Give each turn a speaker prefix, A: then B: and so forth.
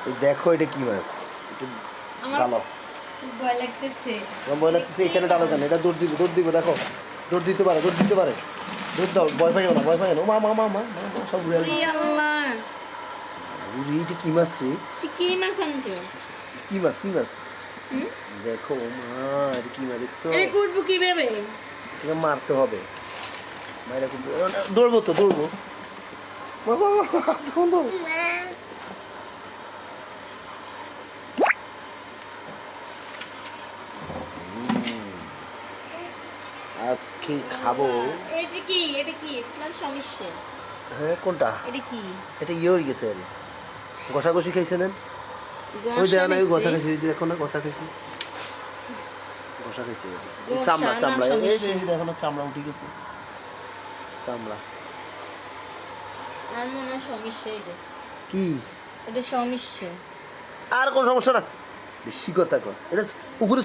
A: এই দেখো এটা কি মাছ, একটু ডালো।
B: ভয় লাগতেছে।
A: আমার ভয় লাগতেছে, এখানে ডালো কেন? এটা দৌড় দিব দেখো, দৌড় দিতে পারে, দৌড় দিতে পারে। দৌড় দাও, ভয় পাইও না, ভয় পাইও না। মা মা মা মা মা সব ঘুরে
B: ওরে আল্লাহ,
A: এটা কি মাছ রে?
B: তুই কি মাছ আনছো?
A: কি মাছ, কি মাছ?
B: হুম?
A: দেখো মা, এটা কি মাছ দেখছো?
B: এটা করবো কিভাবে?
A: এটাকে মারতে হবে। মাইরা খুব দৌড়বো তো, দৌড়বো। বাবা দৌড়। আজকে খাবো।
B: এটা কি? এটা কি? এটা সমস্যা।
A: হ্যাঁ কোনটা?
B: এটা কি?
A: এটা ইয়ে হয়ে গেছে আর ঘষাঘষি খাইছে নেন। ওই দেখ না, ওই ঘষা খাইছে, ওই দেখো না ঘষা খাইছে, ঘষা খাইছে। এই চামড়া, চামড়া, এই যে দেখো না চামড়া উঠে গেছে, চামড়া।
B: আর মনে হয় সমস্যা এটা।
A: কি?
B: এটা সমস্যা।
A: আর কোন সমস্যা না, বেশি কথা কর। এটা উপরে